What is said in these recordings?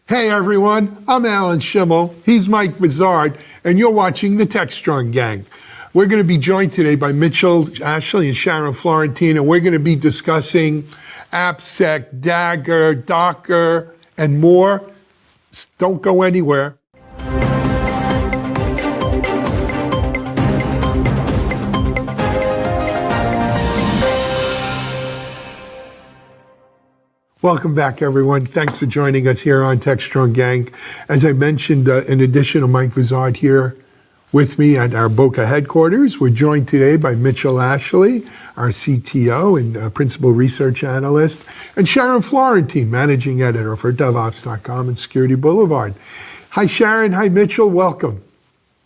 Hey everyone, I'm Alan Schimmel, he's Mike Vizard, and you're watching the Techstrong Gang. We're going to be joined today by Mitchell, Ashley, and Sharon Florentine, and we're going to be discussing AppSec, Dagger, Docker, and more. Don't go anywhere. Welcome back, everyone. Thanks for joining us here on Techstrong Gang. As I mentioned, in addition to Mike Vizard here with me at our Boca headquarters, we're joined today by Mitchell Ashley, our CTO and Principal Research Analyst, and Sharon Florentine, Managing Editor for DevOps.com and Security Boulevard. Hi, Sharon. Hi, Mitchell. Welcome.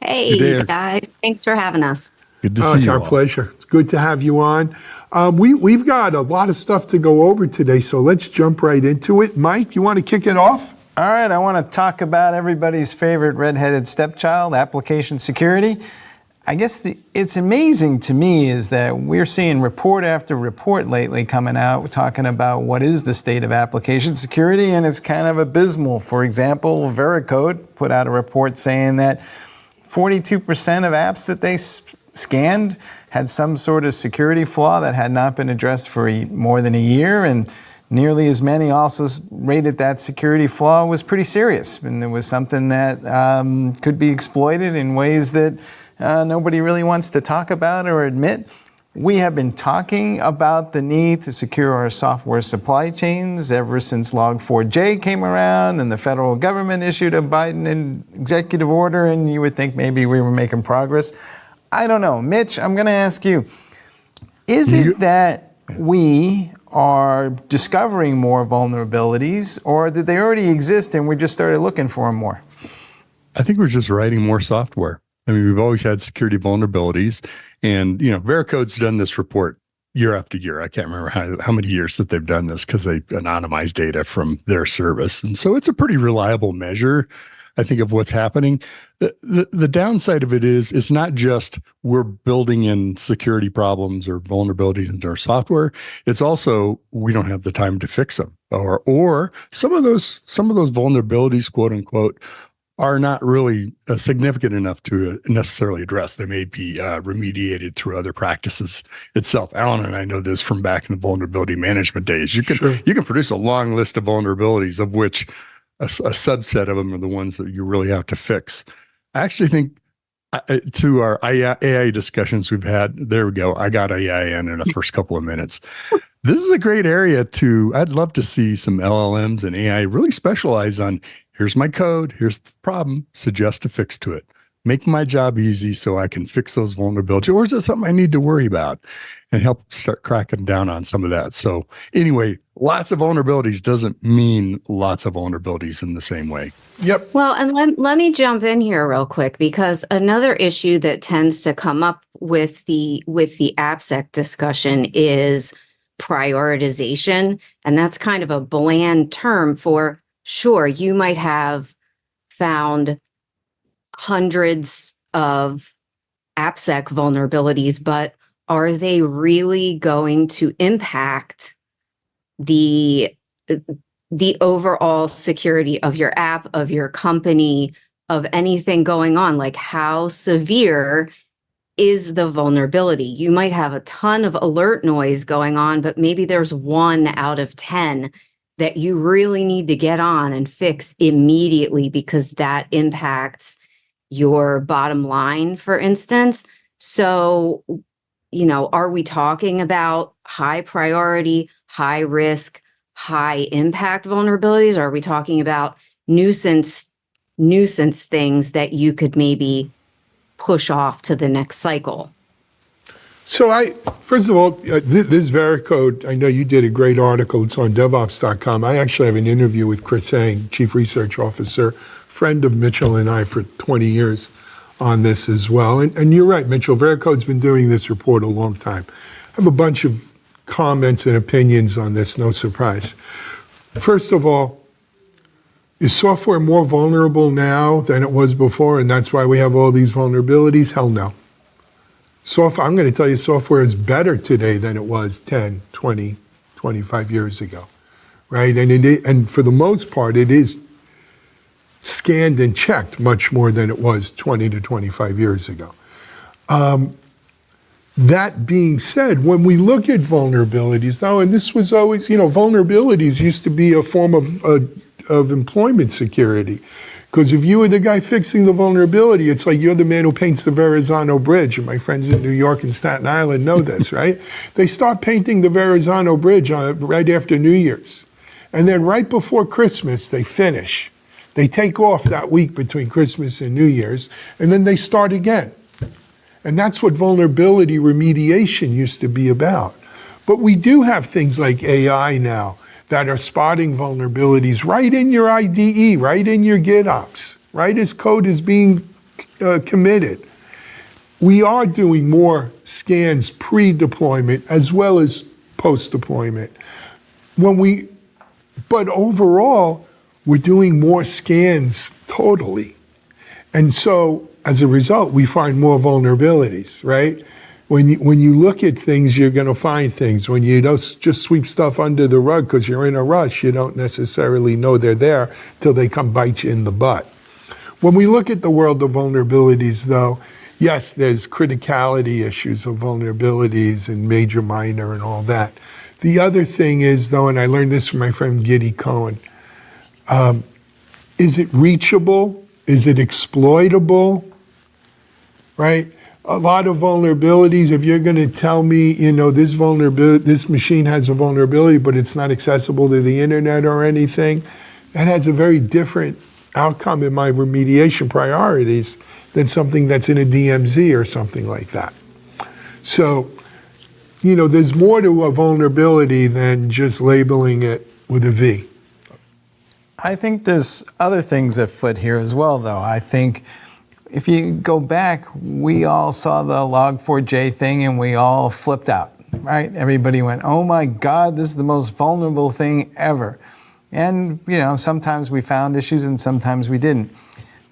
Hey, guys. Thanks for having us. Good to see you. It's our pleasure. It's good to have you on. We've got a lot of stuff to go over today, so let's jump right into it. Mike, you want to kick it off? All right, I want to talk about everybody's favorite redheaded stepchild, application security. I guess it's amazing to me is that we're seeing report after report lately coming out talking about what is the state of application security, and it's kind of abysmal. For example, Veracode put out a report saying that 42% of apps that they scanned had some sort of security flaw that had not been addressed for more than a year, and nearly as many also rated that security flaw was pretty serious, and it was something that could be exploited in ways that nobody really wants to talk about or admit. We have been talking about the need to secure our software supply chains ever since Log4j came around and the federal government issued a Biden executive order, and you would think maybe we were making progress. I don't know. Mitch, I'm going to ask you, is it that we are discovering more vulnerabilities, or did they already exist and we just started looking for them more? I think we're just writing more software. I mean, we've always had security vulnerabilities, and Veracode's done this report year after year. I can't remember how many years that they've done this because they anonymize data from their service, and so it's a pretty reliable measure, I think, of what's happening. The downside of it is it's not just we're building in security problems or vulnerabilities into our software. It's also we don't have the time to fix them, or some of those vulnerabilities, quote unquote, are not really significant enough to necessarily address. They may be remediated through other practices itself. Alan and I know this from back in the vulnerability management days. You can produce a long list of vulnerabilities, of which a subset of them are the ones that you really have to fix. I actually think to our AI discussions we've had, there we go. I got AI in the first couple of minutes. This is a great area I'd love to see some LLMs and AI really specialize on, here's my code, here's the problem, suggest a fix to it. Make my job easy so I can fix those vulnerabilities. Or is it something I need to worry about? And help start cracking down on some of that. So anyway, lots of vulnerabilities doesn't mean lots of vulnerabilities in the same way. Yep. Well, and let me jump in here real quick, because another issue that tends to come up with the AppSec discussion is prioritization. And that's kind of a bland term for, sure, you might have found hundreds of AppSec vulnerabilities, but are they really going to impact the overall security of your app, of your company, of anything going on? Like, how severe is the vulnerability? You might have a ton of alert noise going on, but maybe there's 1 out of 10 that you really need to get on and fix immediately because that impacts your bottom line, for instance. So, are we talking about high priority, high risk, high impact vulnerabilities? Or are we talking about nuisance things that you could maybe push off to the next cycle? So first of all, this Veracode, I know you did a great article. It's on DevOps.com. I actually have an interview with Chris Ang, Chief Research Officer, friend of Mitchell and I for 20 years on this as well. And you're right, Mitchell, Veracode's been doing this report a long time. I have a bunch of comments and opinions on this, no surprise. First of all, is software more vulnerable now than it was before, and that's why we have all these vulnerabilities? Hell no. I'm going to tell you, software is better today than it was 10, 20, 25 years ago, right? And for the most part, it is scanned and checked much more than it was 20 to 25 years ago. That being said, when we look at vulnerabilities, though, and this was always, vulnerabilities used to be a form of employment security. Because if you were the guy fixing the vulnerability, it's like you're the man who paints the Verrazano Bridge. And my friends in New York and Staten Island know this, right? They start painting the Verrazano Bridge right after New Year's. And then right before Christmas, they finish. They take off that week between Christmas and New Year's, and then they start again. And that's what vulnerability remediation used to be about. But we do have things like AI now that are spotting vulnerabilities right in your IDE, right in your GitOps, right as code is being committed. We are doing more scans pre-deployment as well as post-deployment. But overall, we're doing more scans totally. And so, as a result, we find more vulnerabilities, right? When you look at things, you're going to find things. When you don't just sweep stuff under the rug because you're in a rush, you don't necessarily know they're there till they come bite you in the butt. When we look at the world of vulnerabilities, though, yes, there's criticality issues of vulnerabilities and major, minor, and all that. The other thing is, though, and I learned this from my friend Giddy Cohen, is it reachable? Is it exploitable? Right? A lot of vulnerabilities, if you're going to tell me, this machine has a vulnerability, but it's not accessible to the internet or anything, that has a very different outcome in my remediation priorities than something that's in a DMZ or something like that. So, there's more to a vulnerability than just labeling it with a V. I think there's other things afoot here as well, though. I think if you go back, we all saw the Log4j thing and we all flipped out, right? Everybody went, oh my God, this is the most vulnerable thing ever. And, sometimes we found issues and sometimes we didn't.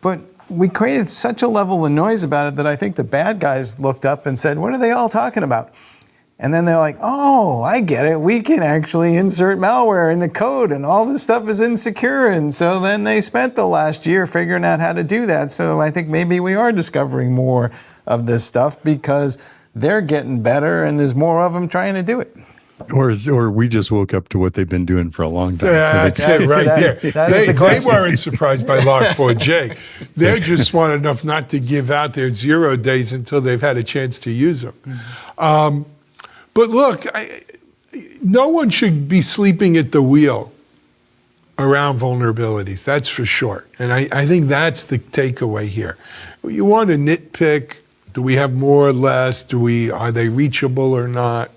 But we created such a level of noise about it that I think the bad guys looked up and said, what are they all talking about? And then they're like, oh, I get it. We can actually insert malware in the code and all this stuff is insecure. And so then they spent the last year figuring out how to do that. So I think maybe we are discovering more of this stuff because they're getting better and there's more of them trying to do it. Or we just woke up to what they've been doing for a long time. Yeah, that's it right there. They weren't surprised by Log4j. They're just smart enough not to give out their 0 days until they've had a chance to use them. But look, no one should be sleeping at the wheel around vulnerabilities, that's for sure. And I think that's the takeaway here. You want to nitpick, do we have more or less? Are they reachable or not?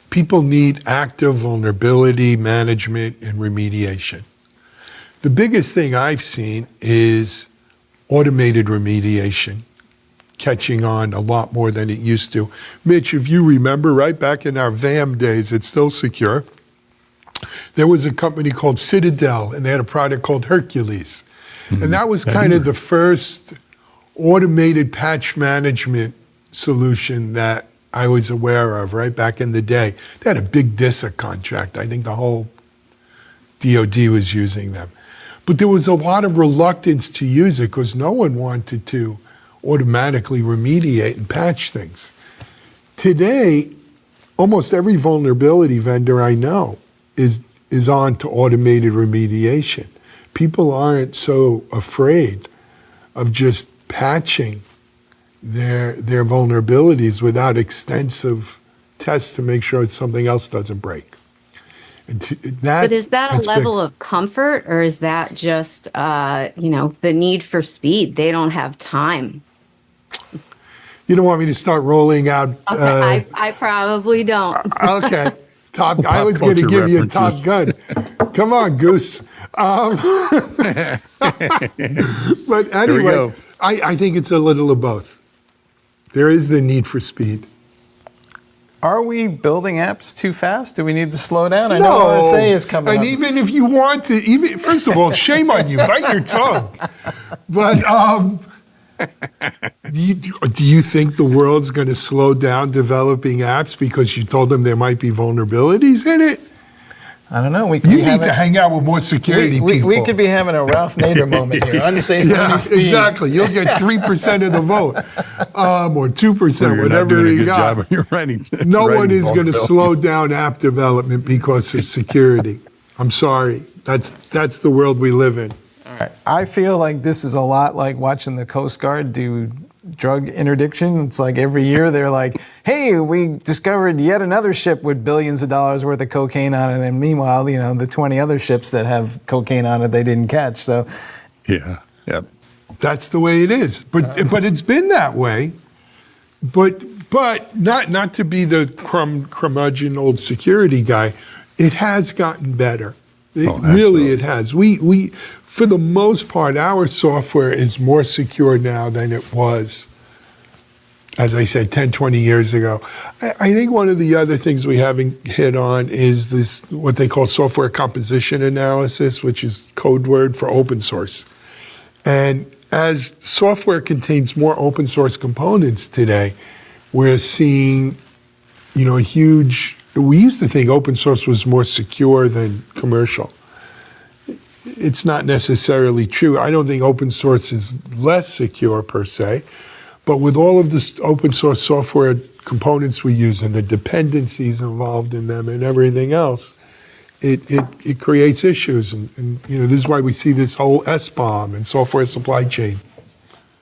People need active vulnerability management and remediation. The biggest thing I've seen is automated remediation catching on a lot more than it used to. Mitch, if you remember, right back in our VAM days, it's still secure, there was a company called Citadel, and they had a product called Hercules. And that was kind of the first automated patch management solution that I was aware of, right back in the day. They had a big DISA contract. I think the whole DOD was using them. But there was a lot of reluctance to use it because no one wanted to automatically remediate and patch things. Today, almost every vulnerability vendor I know is on to automated remediation. People aren't so afraid of just patching their vulnerabilities without extensive tests to make sure something else doesn't break. But is that a level of comfort, or is that just the need for speed? They don't have time. You don't want me to start rolling out. Okay, I probably don't. Okay, I was going to give you a Top Gun. Come on, Goose. But anyway, I think it's a little of both. There is the need for speed. Are we building apps too fast? Do we need to slow down? I know RSA is coming up. And even if you want to, first of all, shame on you, bite your tongue. But do you think the world's going to slow down developing apps because you told them there might be vulnerabilities in it? I don't know. We You need to hang out with more security people. We could be having a Ralph Nader moment here. Unsafe yeah, only speed. exactly. You'll get 3% of the vote, or 2%, whatever you got. Job you're writing, No writing one is going to vulnerabilities. slow down app development because of security. I'm sorry. That's the world we live in. All right. I feel like this is a lot like watching the Coast Guard do drug interdiction. It's like every year they're like, hey, we discovered yet another ship with billions of dollars worth of cocaine on it. And meanwhile, the 20 other ships that have cocaine on it, they didn't catch. So, Yeah. That's the way it is. But it's been that way. But not to be the curmudgeon old security guy, it has gotten better. It has. We for the most part, our software is more secure now than it was, as I said, 10, 20 years ago. I think one of the other things we haven't hit on is this, what they call software composition analysis, which is code word for open source. And as software contains more open source components today, we're seeing, a huge, we used to think open source was more secure than commercial. It's not necessarily true. I don't think open source is less secure per se, but with all of this open source software components we use and the dependencies involved in them and everything else, it creates issues. And this is why we see this whole SBOM and software supply chain.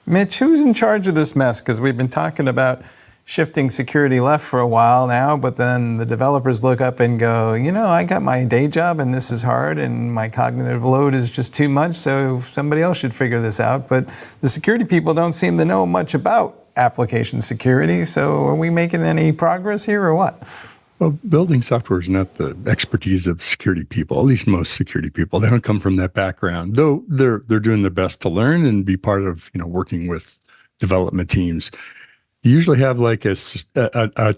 Mitch, who's in charge of this mess? Because we've been talking about shifting security left for a while now, but then the developers look up and go, I got my day job and this is hard and my cognitive load is just too much, so somebody else should figure this out. But the security people don't seem to know much about application security, so are we making any progress here or what? Well, building software is not the expertise of security people, at least most security people. They don't come from that background, though they're doing their best to learn and be part of, working with development teams. You usually have like a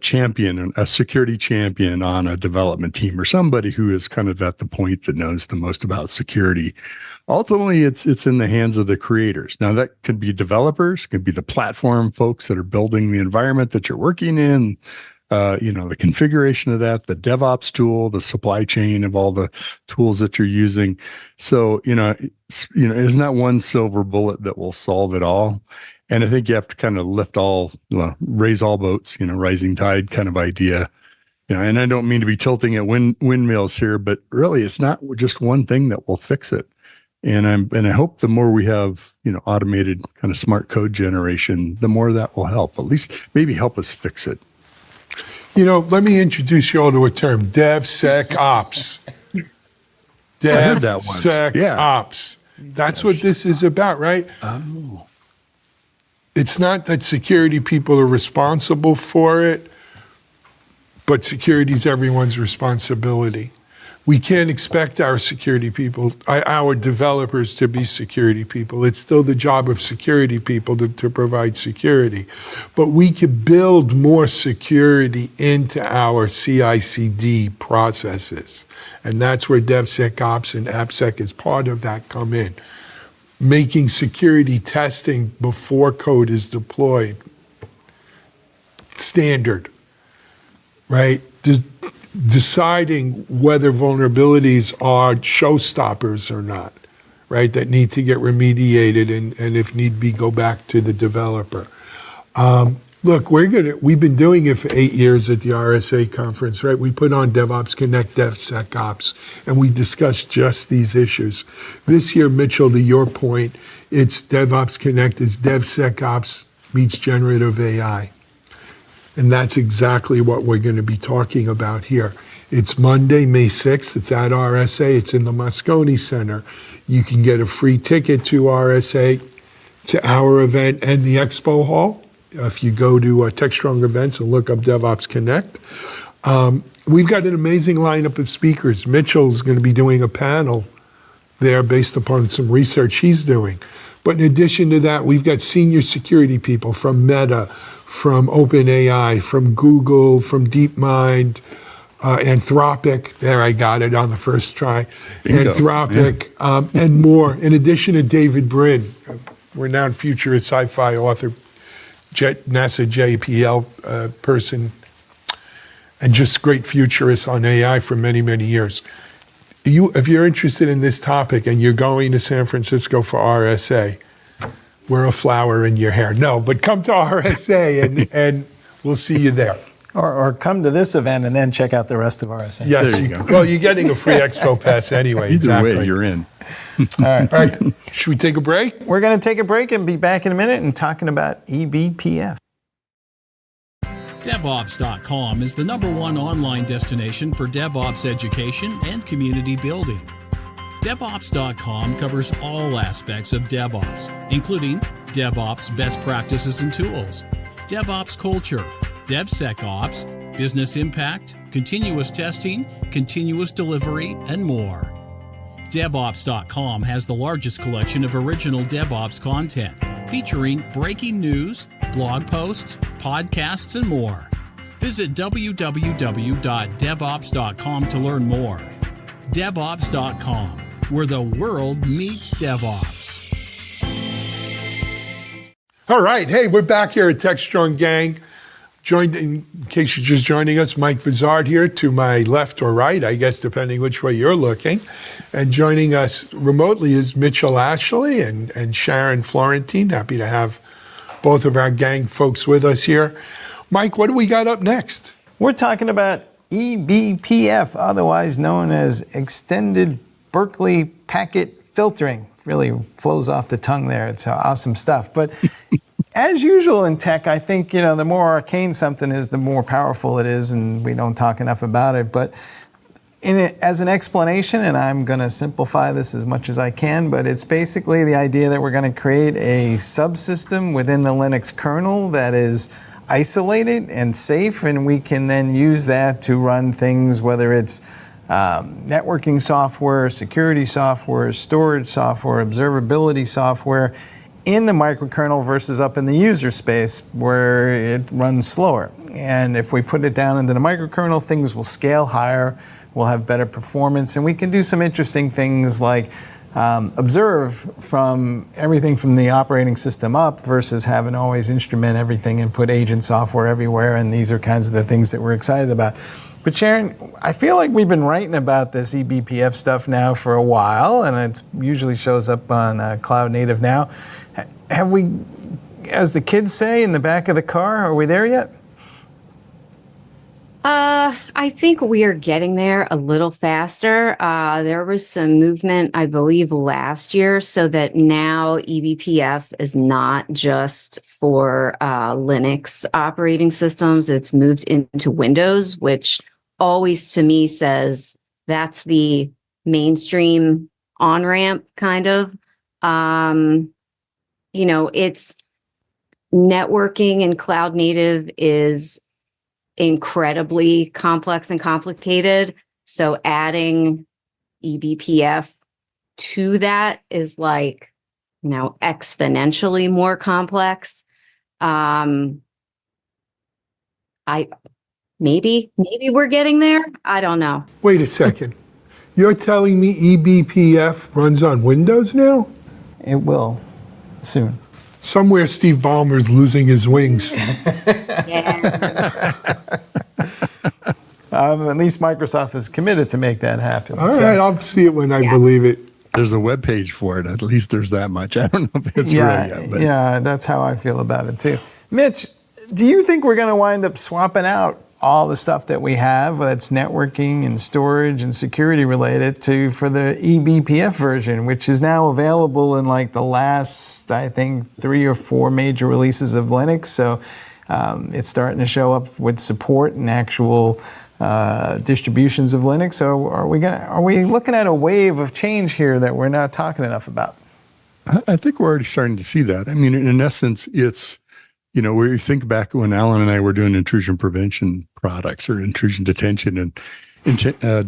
champion, a security champion on a development team, or somebody who is kind of at the point that knows the most about security. Ultimately, it's in the hands of the creators. Now, that could be developers, could be the platform folks that are building the environment that you're working in, the configuration of that, the DevOps tool, the supply chain of all the tools that you're using. So, it's not one silver bullet that will solve it all. And I think you have to kind of raise all boats, rising tide kind of idea. And I don't mean to be tilting at windmills here, but really it's not just one thing that will fix it. And I hope the more we have, automated kind of smart code generation, the more that will help, at least maybe help us fix it. Let me introduce you all to a term, DevSecOps. heard that once. DevSecOps. That's what this is about, right? Oh. It's not that security people are responsible for it, but security is everyone's responsibility. We can't expect our security people, our developers to be security people. It's still the job of security people to provide security. But we could build more security into our CI/CD processes. And that's where DevSecOps and AppSec as part of that come in. Making security testing before code is deployed standard, right? Deciding whether vulnerabilities are showstoppers or not, right? That need to get remediated and if need be, go back to the developer. Look, we've been doing it for 8 years at the RSA conference, right? We put on DevOps Connect, DevSecOps, and we discussed just these issues. This year, Mitchell, to your point, it's DevOps Connect is DevSecOps meets generative AI. And that's exactly what we're going to be talking about here. It's Monday, May 6th. It's at RSA. It's in the Moscone Center. You can get a free ticket to RSA, to our event and the expo hall. If you go to Techstrong events and look up DevOps Connect. We've got an amazing lineup of speakers. Mitchell's going to be doing a panel there based upon some research he's doing. But in addition to that, we've got senior security people from Meta, from OpenAI, from Google, from DeepMind, Anthropic. There, I got it on the first try. Bingo. Anthropic, and more. In addition to David Brin, renowned futurist sci-fi author, NASA JPL person, and just great futurist on AI for many, many years. if you're interested in this topic and you're going to San Francisco for RSA, wear a flower in your hair. No, but come to RSA and we'll see you there. Or come to this event and then check out the rest of RSA. Yes. There you go. Well, you're getting a free expo pass anyway. Either way, you're in. All right. All right. Should we take a break? We're going to take a break and be back in a minute and talking about eBPF. DevOps.com is the #1 online destination for DevOps education and community building. DevOps.com covers all aspects of DevOps, including DevOps best practices and tools, DevOps culture, DevSecOps, business impact, continuous testing, continuous delivery, and more. DevOps.com has the largest collection of original DevOps content, featuring breaking news, blog posts, podcasts, and more. Visit www.devops.com to learn more. DevOps.com, where the world meets DevOps. All right. Hey, we're back here at Techstrong Gang. Joined, in case you're just joining us, Mike Vizard here to my left or right, I guess, depending which way you're looking. And joining us remotely is Mitchell Ashley and Sharon Florentine. Happy to have both of our gang folks with us here. Mike, what do we got up next? We're talking about eBPF, otherwise known as Extended Berkeley Packet Filtering. Really flows off the tongue there. It's awesome stuff. But as usual in tech, I think, the more arcane something is, the more powerful it is, and we don't talk enough about it. But as an explanation, and I'm going to simplify this as much as I can, but it's basically the idea that we're going to create a subsystem within the Linux kernel that is isolated and safe, and we can then use that to run things, whether it's networking software, security software, storage software, observability software, in the microkernel versus up in the user space where it runs slower. And if we put it down into the microkernel, things will scale higher, we'll have better performance, and we can do some interesting things like observe from everything from the operating system up versus having to always instrument everything and put agent software everywhere, and these are kinds of the things that we're excited about. But Sharon, I feel like we've been writing about this eBPF stuff now for a while, and it usually shows up on Cloud Native now. Have we, as the kids say in the back of the car, are we there yet? I think we are getting there a little faster. There was some movement, I believe, last year, so that now eBPF is not just for Linux operating systems. It's moved into Windows, which always to me says that's the mainstream on-ramp kind of. It's networking and cloud native is incredibly complex and complicated. So adding eBPF to that is exponentially more complex. Maybe we're getting there. I don't know. Wait a second. You're telling me eBPF runs on Windows now? It will soon. Somewhere Steve Ballmer's losing his wings. Yeah. At least Microsoft is committed to make that happen. All right, I'll see it when I Yes. believe it. There's a web page for it. At least there's that much. I don't know if it's ready yet. But Yeah, that's how I feel about it too. Mitch, do you think we're going to wind up swapping out all the stuff that we have that's networking and storage and security related for the eBPF version, which is now available in the last, I think, 3 or 4 major releases of Linux. So it's starting to show up with support and actual distributions of Linux. So are we looking at a wave of change here that we're not talking enough about? I think we're already starting to see that. I mean, in essence, it's, where you think back when Alan and I were doing intrusion prevention products or intrusion detection and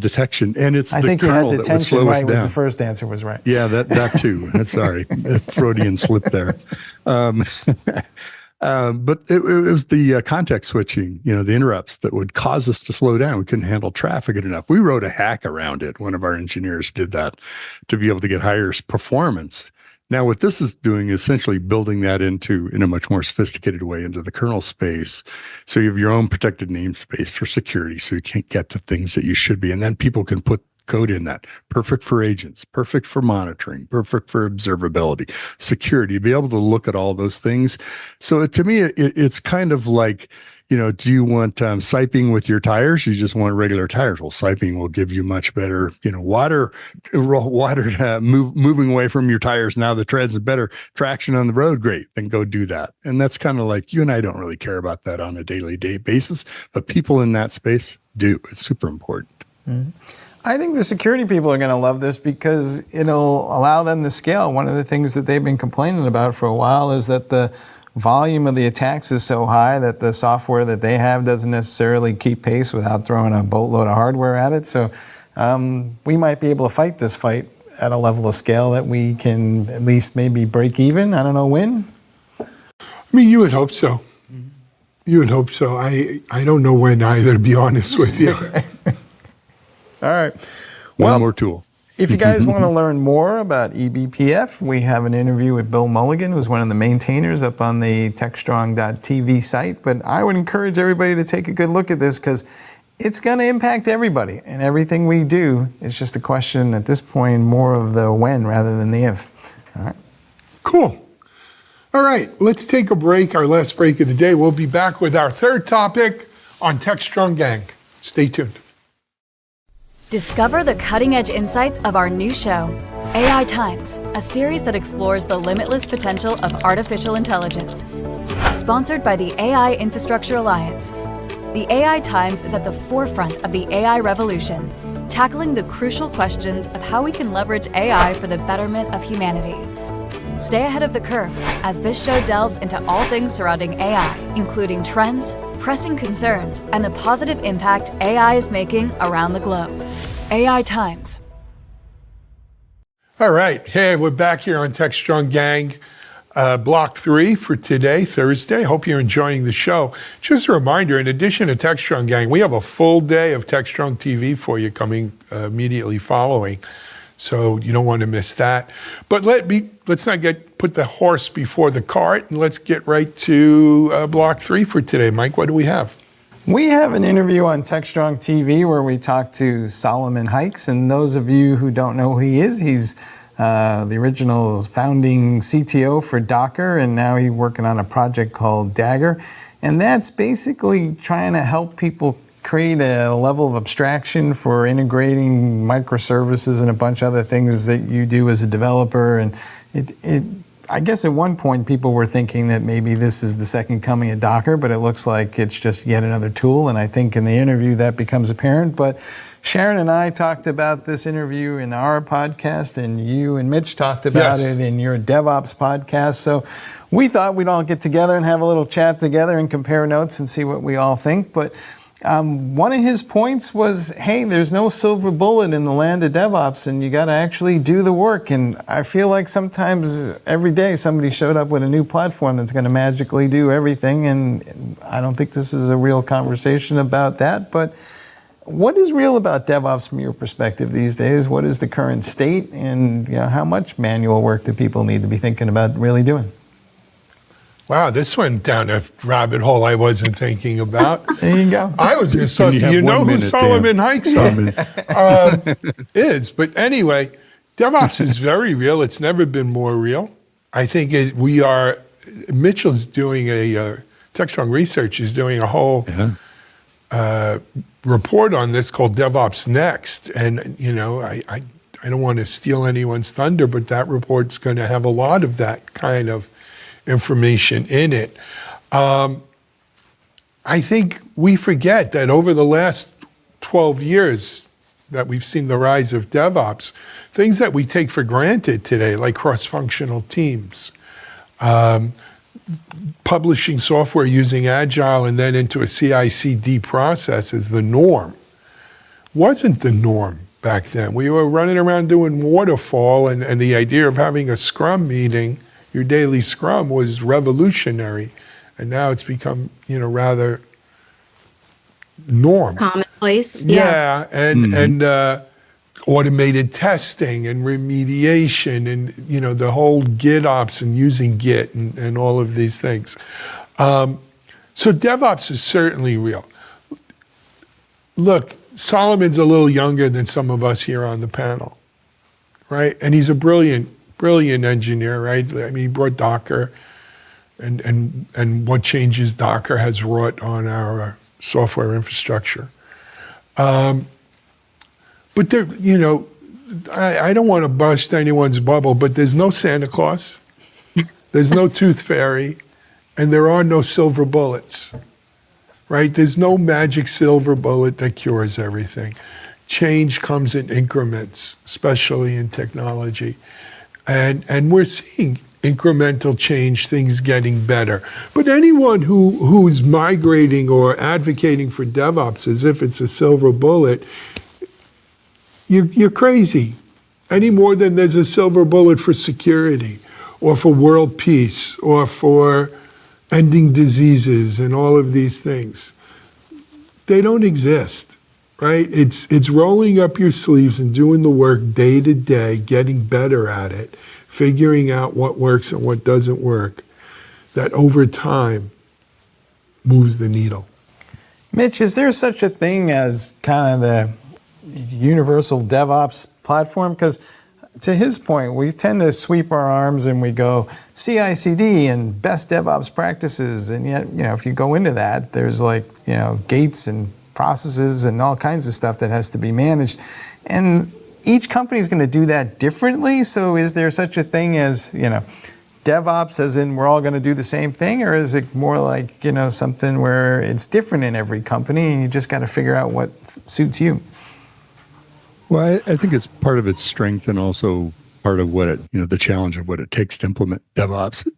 detection, and it's I the think you had kernel that would detention slow us right. Was down. the first answer was right. Yeah, that too. Sorry, a Freudian slip there. But it was the context switching, the interrupts that would cause us to slow down. We couldn't handle traffic enough. We wrote a hack around it. One of our engineers did that to be able to get higher performance. Now, what this is doing is essentially building that in a much more sophisticated way into the kernel space. So you have your own protected namespace for security, so you can't get to things that you should be. And then people can put code in that. Perfect for agents, perfect for monitoring, perfect for observability, security, be able to look at all those things. So to me, it's kind of like, do you want siping with your tires? You just want regular tires. Well, siping will give you much better, water moving away from your tires. Now the treads is better traction on the road. Great. Then go do that. And that's kind of like, you and I don't really care about that on a daily basis, but people in that space do. It's super important. Mm-hmm. I think the security people are going to love this because it'll allow them to scale. One of the things that they've been complaining about for a while is that the volume of the attacks is so high that the software that they have doesn't necessarily keep pace without throwing a boatload of hardware at it. So we might be able to fight this fight at a level of scale that we can at least maybe break even. I don't know when. I mean, you would hope so. You would hope so. I don't know when either, to be honest with you. All right. One more tool. If you guys want to learn more about eBPF, we have an interview with Bill Mulligan, who's one of the maintainers up on the Techstrong.tv site. But I would encourage everybody to take a good look at this because it's going to impact everybody. And everything we do is just a question at this point more of the when rather than the if. All right. Cool. All right, let's take a break, our last break of the day. We'll be back with our third topic on Techstrong Gang. Stay tuned. Discover the cutting-edge insights of our new show, AI Times, a series that explores the limitless potential of artificial intelligence. Sponsored by the AI Infrastructure Alliance, the AI Times is at the forefront of the AI revolution, tackling the crucial questions of how we can leverage AI for the betterment of humanity. Stay ahead of the curve as this show delves into all things surrounding AI, including trends, pressing concerns, and the positive impact AI is making around the globe. AI Times. All right. Hey, we're back here on Techstrong Gang, block 3 for today, Thursday. Hope you're enjoying the show. Just a reminder, in addition to Techstrong Gang, we have a full day of Techstrong TV for you coming immediately following. So you don't want to miss that. But let's not put the horse before the cart, and let's get right to block 3 for today. Mike, what do we have? We have an interview on Techstrong TV where we talk to Solomon Hykes. And those of you who don't know who he is, he's the original founding CTO for Docker, and now he's working on a project called Dagger. And that's basically trying to help people create a level of abstraction for integrating microservices and a bunch of other things that you do as a developer. And I guess at one point people were thinking that maybe this is the second coming of Docker, but it looks like it's just yet another tool. And I think in the interview that becomes apparent. But Sharon and I talked about this interview in our podcast, and you and Mitch talked about it in your DevOps podcast. So we thought we'd all get together and have a little chat together and compare notes and see what we all think. But one of his points was, hey, there's no silver bullet in the land of DevOps, and you got to actually do the work. And I feel like sometimes every day somebody showed up with a new platform that's going to magically do everything, and I don't think this is a real conversation about that. But what is real about DevOps from your perspective these days? What is the current state, and how much manual work do people need to be thinking about really doing? Wow, this went down a rabbit hole I wasn't thinking about. There you go. I was going to start. Do you know who Solomon Hykes is? But anyway, DevOps is very real. It's never been more real. I think Mitchell's doing Techstrong Research is doing a whole report on this called DevOps Next. And, I don't want to steal anyone's thunder, but that report's going to have a lot of that kind of information in it. I think we forget that over the last 12 years that we've seen the rise of DevOps, things that we take for granted today, like cross-functional teams, publishing software using Agile and then into a CI/CD process is the norm. Wasn't the norm back then. We were running around doing waterfall, and the idea of having a Scrum meeting, your daily Scrum, was revolutionary, and now it's become, rather norm. Commonplace. Yeah, and automated testing and remediation, and the whole GitOps and using Git and all of these things. So DevOps is certainly real. Look, Solomon's a little younger than some of us here on the panel, right? And he's a brilliant engineer, right? I mean, he brought Docker and what changes Docker has wrought on our software infrastructure. But there, I don't want to bust anyone's bubble, but there's no Santa Claus, there's no tooth fairy, and there are no silver bullets, right? There's no magic silver bullet that cures everything. Change comes in increments, especially in technology. And we're seeing incremental change, things getting better. But anyone who's migrating or advocating for DevOps as if it's a silver bullet, you're crazy. Any more than there's a silver bullet for security or for world peace or for ending diseases and all of these things. They don't exist, right? It's rolling up your sleeves and doing the work day to day, getting better at it, figuring out what works and what doesn't work, that over time moves the needle. Mitch, is there such a thing as kind of the universal DevOps platform? Because to his point, we tend to sweep our arms and we go CI/CD and best DevOps practices, and yet, if you go into that, there's gates and processes and all kinds of stuff that has to be managed, and each company is going to do that differently. So, is there such a thing as DevOps, as in we're all going to do the same thing, or is it more like something where it's different in every company and you just got to figure out what suits you? Well, I think it's part of its strength and also part of what the challenge of what it takes to implement DevOps.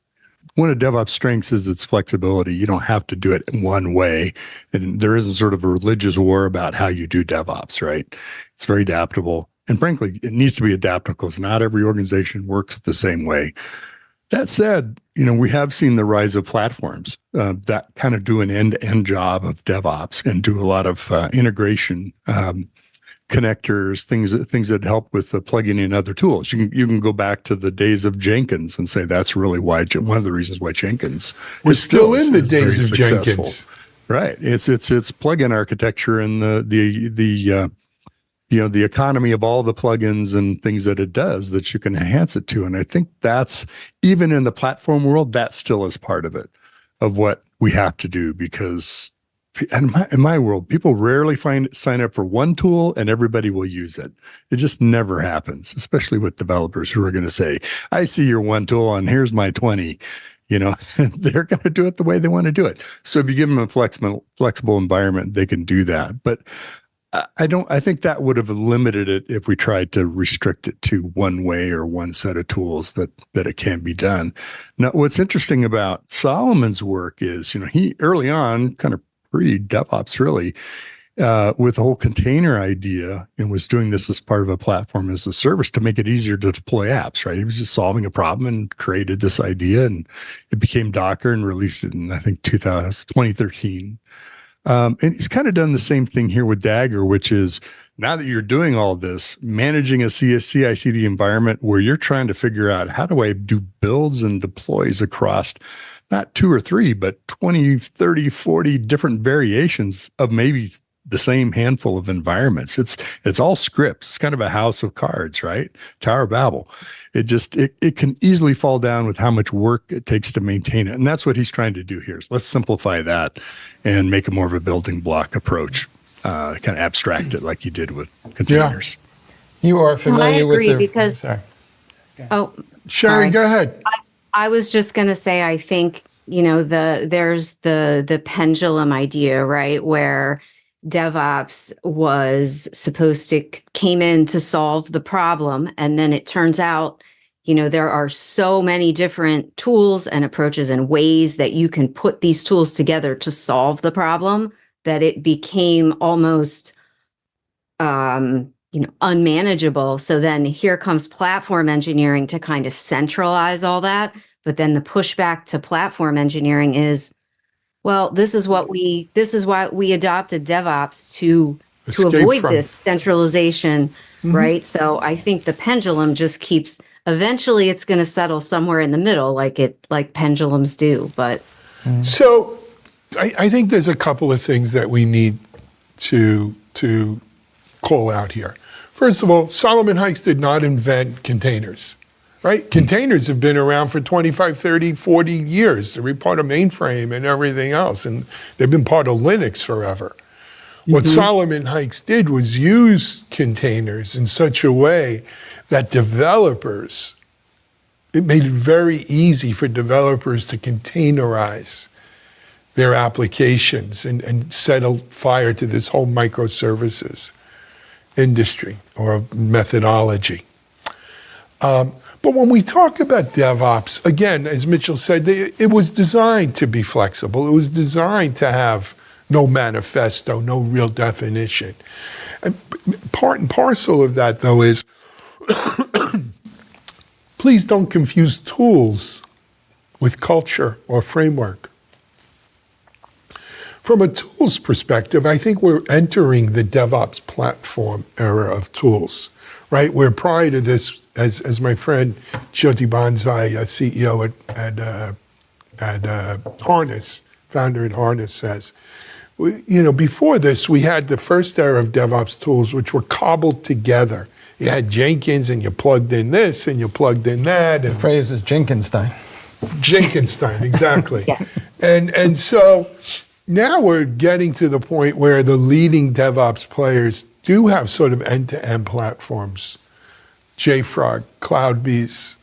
One of DevOps' strengths is its flexibility. You don't have to do it in one way. And there isn't sort of a religious war about how you do DevOps, right? It's very adaptable. And frankly, it needs to be adaptable because not every organization works the same way. That said, we have seen the rise of platforms that kind of do an end-to-end job of DevOps and do a lot of integration, connectors, things that help with the plugging in other tools. You can go back to the days of Jenkins and say that's really why one of the reasons why Jenkins we're still in the days of successful. Jenkins, right? It's plugin architecture and the economy of all the plugins and things that it does that you can enhance it to. And I think that's, even in the platform world, that still is part of it, of what we have to do, because in my world, people rarely sign up for one tool and everybody will use it. It just never happens, especially with developers who are going to say, I see your one tool and here's my 20. They're going to do it the way they want to do it. So if you give them a flexible environment, they can do that. But I think that would have limited it if we tried to restrict it to one way or one set of tools that it can be done. Now, what's interesting about Solomon's work is, he early on, kind of pre-DevOps really, with the whole container idea, and was doing this as part of a platform as a service to make it easier to deploy apps, right? He was just solving a problem and created this idea, and it became Docker and released it in, I think, 2013. And he's kind of done the same thing here with Dagger, which is, now that you're doing all this, managing a CI/CD environment where you're trying to figure out, how do I do builds and deploys across not 2 or 3, but 20, 30, 40 different variations of maybe the same handful of environments. It's all scripts. It's kind of a house of cards, right? Tower of Babel. It can easily fall down with how much work it takes to maintain it. And that's what he's trying to do here. So let's simplify that and make it more of a building block approach, kind of abstract it like you did with containers. Yeah. You are familiar with the... because... Sorry. Oh, Sharon, go ahead. I was just going to say, I think, there's the pendulum idea, right? Where DevOps came in to solve the problem. And then it turns out, there are so many different tools and approaches and ways that you can put these tools together to solve the problem, that it became almost, unmanageable. So then here comes platform engineering to kind of centralize all that. But then the pushback to platform engineering is, well, this is why we adopted DevOps to avoid this centralization, right? So I think the pendulum just keeps, eventually it's going to settle somewhere in the middle, like pendulums do. But so I think there's a couple of things that we need to call out here. First of all, Solomon Hykes did not invent containers, right? Containers have been around for 25, 30, 40 years. They're part of mainframe and everything else, and they've been part of Linux forever. What Solomon Hykes did was use containers in such a way that it made it very easy for developers to containerize their applications and set a fire to this whole microservices industry or methodology. But when we talk about DevOps, again, as Mitchell said, it was designed to be flexible. It was designed to have no manifesto, no real definition. And part and parcel of that, though, is please don't confuse tools with culture or framework. From a tools perspective, I think we're entering the DevOps platform era of tools, right? Where prior to this, as my friend Jyoti Bansai, CEO at Harness, founder at Harness, says, before this, we had the first era of DevOps tools, which were cobbled together. You had Jenkins, and you plugged in this, and you plugged in that. The phrase is Jenkinstein. Jenkinstein, exactly. Yeah. And so now we're getting to the point where the leading DevOps players do have sort of end-to-end platforms. JFrog, CloudBees,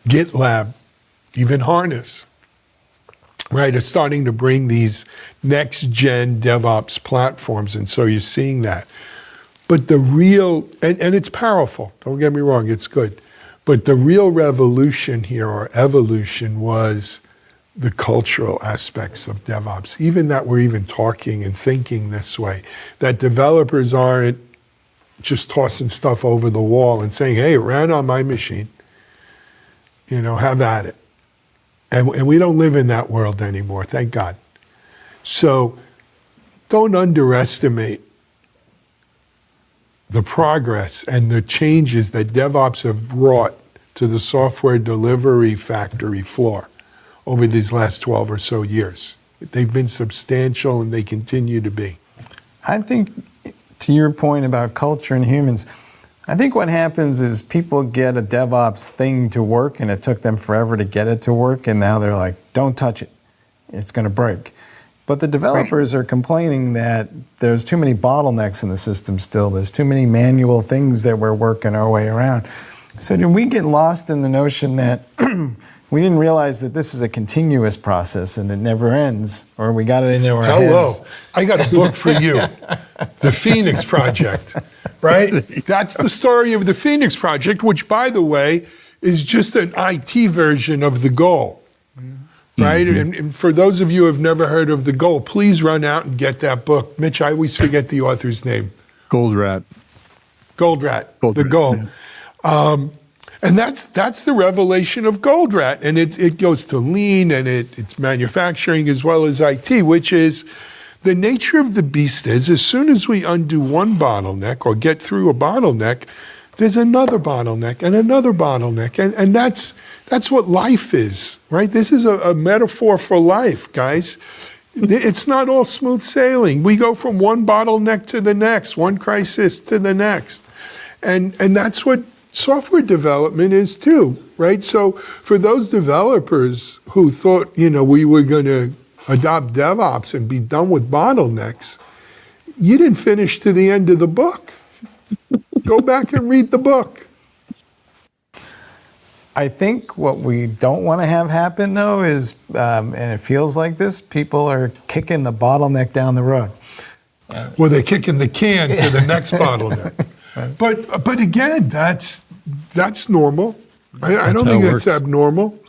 GitLab, even Harness, right, are starting to bring these next-gen DevOps platforms, and so you're seeing that. But the real, and it's powerful, don't get me wrong, it's good, but the real revolution here, or evolution, was the cultural aspects of DevOps, even that we're even talking and thinking this way, that developers aren't just tossing stuff over the wall and saying, hey, it ran on my machine, have at it. And we don't live in that world anymore, thank God. So don't underestimate the progress and the changes that DevOps have brought to the software delivery factory floor over these last 12 or so years. They've been substantial, and they continue to be. I think, to your point about culture and humans, I think what happens is people get a DevOps thing to work, and it took them forever to get it to work, and now they're like, don't touch it. It's going to break. But the developers are complaining that there's too many bottlenecks in the system still. There's too many manual things that we're working our way around. So did we get lost in the notion that we didn't realize that this is a continuous process and it never ends, or we got it into our heads? Hello, I got a book for you, The Phoenix Project, right? That's the story of the Phoenix Project, which, by the way, is just an IT version of the goal, right? And for those of you who have never heard of the goal, please run out and get that book. Mitch, I always forget the author's name. Goldrat. The goal. Yeah. And that's the revelation of Goldrat, and it goes to lean, and it's manufacturing as well as IT, which is the nature of the beast is as soon as we undo one bottleneck or get through a bottleneck, there's another bottleneck and another bottleneck, and that's what life is, right? This is a metaphor for life, guys. It's not all smooth sailing. We go from one bottleneck to the next, one crisis to the next, and that's what software development is too, right? So for those developers who thought, we were going to adopt DevOps and be done with bottlenecks, you didn't finish to the end of the book. Go back and read the book. I think what we don't want to have happen, though, is, and it feels like this, people are kicking the bottleneck down the road. Well, they're kicking the can to the next bottleneck. But again, that's normal. I don't think that's abnormal,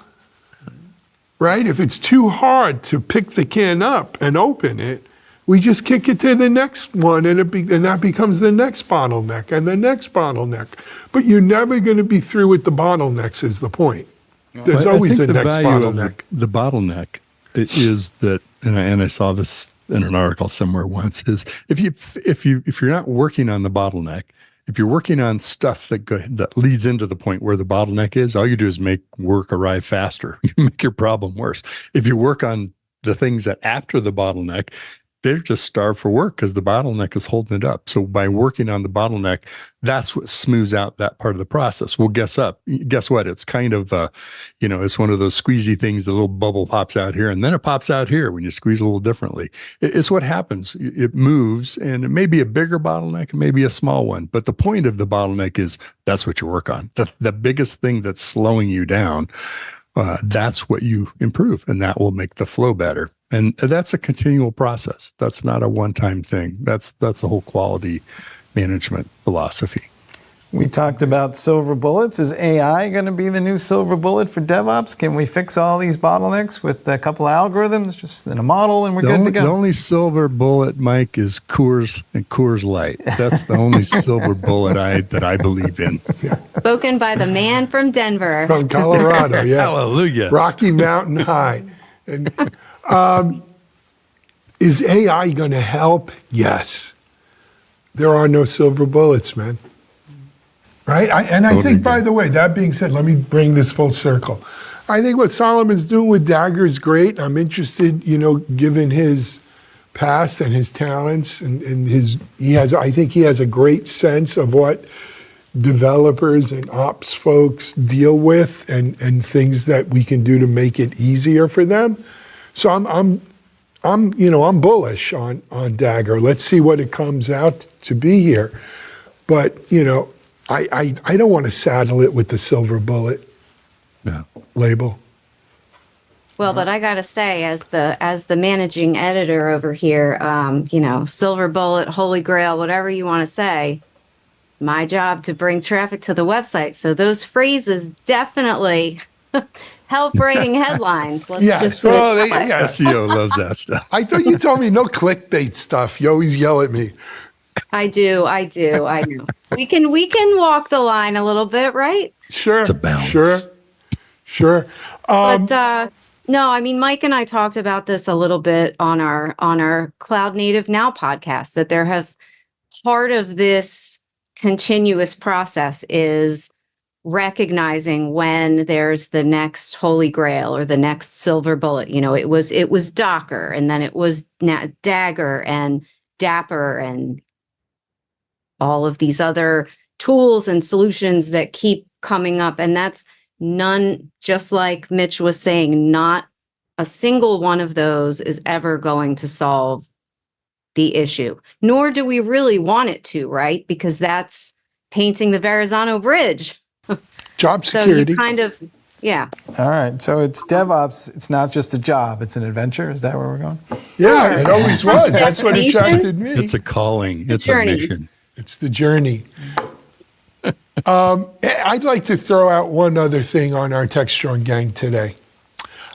right? If it's too hard to pick the can up and open it, we just kick it to the next one, and that becomes the next bottleneck and the next bottleneck. But you're never going to be through with the bottlenecks, is the point. There's always a next bottleneck. The bottleneck is that, and I saw this in an article somewhere once, is if you're not working on the bottleneck, if you're working on stuff that leads into the point where the bottleneck is, all you do is make work arrive faster. You make your problem worse. If you work on the things that after the bottleneck, they're just starved for work because the bottleneck is holding it up. So by working on the bottleneck, that's what smooths out that part of the process. Well, guess what? It's kind of, it's one of those squeezy things. The little bubble pops out here and then it pops out here when you squeeze a little differently. It's what happens. It moves, and it may be a bigger bottleneck, it may be a small one. But the point of the bottleneck is that's what you work on. The biggest thing that's slowing you down, that's what you improve, and that will make the flow better. And that's a continual process. That's not a one-time thing. That's the whole quality management philosophy. We talked about silver bullets. Is AI going to be the new silver bullet for DevOps? Can we fix all these bottlenecks with a couple of algorithms, just in a model, and we're good to go? The only silver bullet, Mike, is Coors and Coors Light. That's the only silver bullet that I believe in. Spoken by the man from Denver. From Colorado, yeah. Hallelujah. Rocky Mountain High. And is AI going to help? Yes. There are no silver bullets, man. Right? I think, by the way, that being said, let me bring this full circle. I think what Solomon's doing with Dagger is great. I'm interested, given his past and his talents and I think he has a great sense of what developers and ops folks deal with and things that we can do to make it easier for them. So I'm bullish on Dagger. Let's see what it comes out to be here. But, I don't want to saddle it with the silver bullet label. Well, but I gotta say, as the managing editor over here, silver bullet, holy grail, whatever you want to say, my job to bring traffic to the website. So those phrases definitely help writing headlines. Let's just SEO loves that stuff. I thought you told me no clickbait stuff. You always yell at me. I do. I know. We can walk the line a little bit, right? Sure. It's a balance. Sure. But no, I mean, Mike and I talked about this a little bit on our Cloud Native Now podcast, that part of this continuous process is recognizing when there's the next holy grail or the next silver bullet. It was Docker, and then it was Dagger and Dapper and all of these other tools and solutions that keep coming up. And that's none, just like Mitch was saying, not a single one of those is ever going to solve the issue, nor do we really want it to, right? Because that's painting the Verrazano Bridge. Job security. So you All right. So it's DevOps. It's not just a job. It's an adventure. Is that where we're going? Yeah, it always was. That's what attracted me. It's a calling. It's a mission. It's the journey. I'd like to throw out one other thing on our Techstrong Gang today.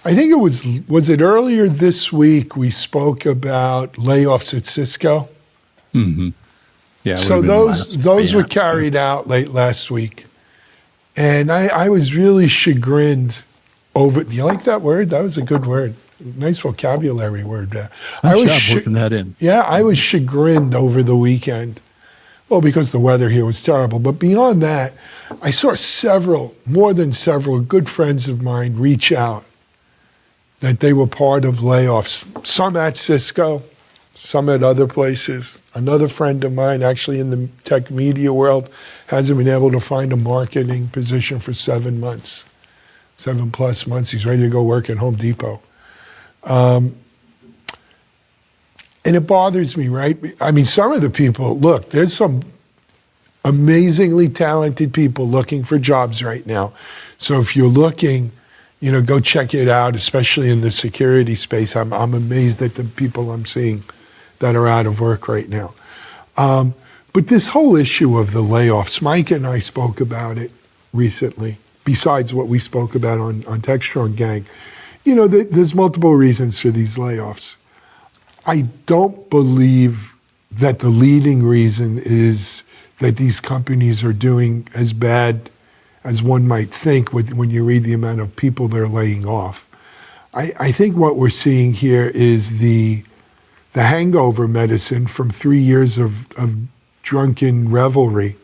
I think was it earlier this week we spoke about layoffs at Cisco? Mm-hmm. Yeah. So those were carried out late last week. And I was really chagrined over, do you like that word? That was a good word. Nice vocabulary word. I was working that in. Yeah, I was chagrined over the weekend. Well, because the weather here was terrible. But beyond that, I saw more than several good friends of mine reach out that they were part of layoffs. Some at Cisco, some at other places. Another friend of mine, actually in the tech media world, hasn't been able to find a marketing position for 7 months, 7+ months. He's ready to go work at Home Depot. And it bothers me, right? I mean, some of the people, look, there's some amazingly talented people looking for jobs right now. So if you're looking, go check it out, especially in the security space. I'm amazed at the people I'm seeing that are out of work right now. But this whole issue of the layoffs, Mike and I spoke about it recently, besides what we spoke about on Techstrong Gang. There's multiple reasons for these layoffs. I don't believe that the leading reason is that these companies are doing as bad as one might think when you read the amount of people they're laying off. I think what we're seeing here is the hangover medicine from 3 years of drunken revelry,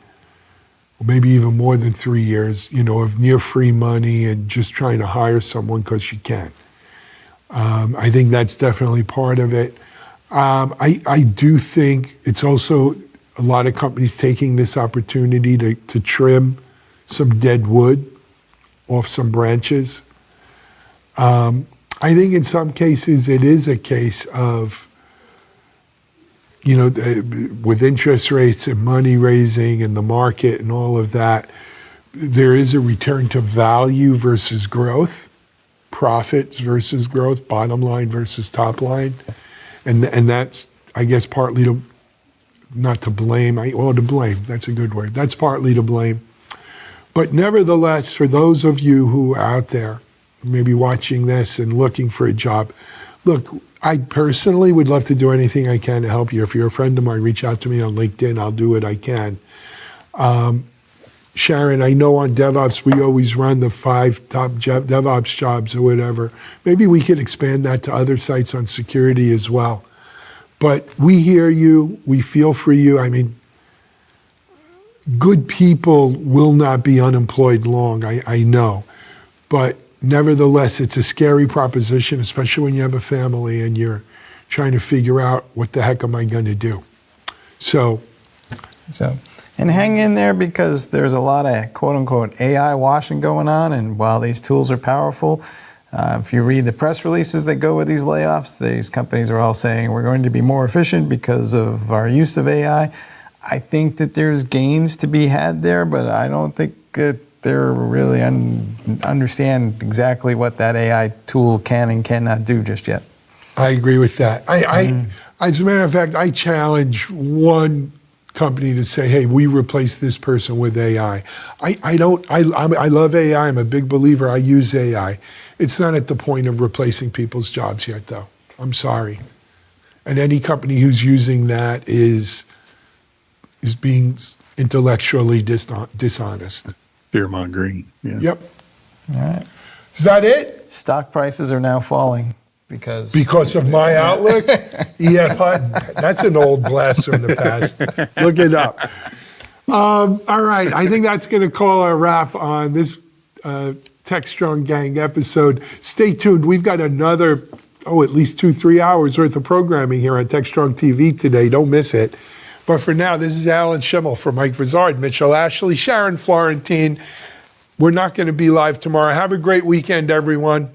or maybe even more than 3 years, of near free money and just trying to hire someone because you can. I think that's definitely part of it. I do think it's also a lot of companies taking this opportunity to trim some dead wood off some branches. I think in some cases it is a case of, with interest rates and money raising and the market and all of that, there is a return to value versus growth, profits versus growth, bottom line versus top line. And that's, I guess, partly not to blame, to blame, that's a good word. That's partly to blame. But nevertheless, for those of you who are out there, maybe watching this and looking for a job, look, I personally would love to do anything I can to help you. If you're a friend of mine, reach out to me on LinkedIn. I'll do what I can. Sharon, I know on DevOps, we always run the 5 top DevOps jobs or whatever. Maybe we could expand that to other sites on security as well. But we hear you. We feel for you. I mean, good people will not be unemployed long, I know. But nevertheless, it's a scary proposition, especially when you have a family and you're trying to figure out what the heck am I going to do. So, and hang in there, because there's a lot of quote unquote AI washing going on. And while these tools are powerful, if you read the press releases that go with these layoffs, these companies are all saying we're going to be more efficient because of our use of AI. I think that there's gains to be had there, but I don't think that they're really understand exactly what that AI tool can and cannot do just yet. I agree with that. As a matter of fact, I challenge one company to say, hey, we replace this person with AI. I love AI. I'm a big believer. I use AI. It's not at the point of replacing people's jobs yet, though. I'm sorry. And any company who's using that is being intellectually dishonest. Fear-mongering. Yeah. Yep. All right. Is that it? Stock prices are now falling because of my outlook? EF Hutton. That's an old blast from the past. Look it up. All right. I think that's going to call our wrap on this Techstrong Gang episode. Stay tuned. We've got another, at least 2-3 hours worth of programming here on Techstrong TV today. Don't miss it. But for now, this is Alan Schimmel for Mike Vizard, Mitchell Ashley, Sharon Florentine. We're not going to be live tomorrow. Have a great weekend, everyone.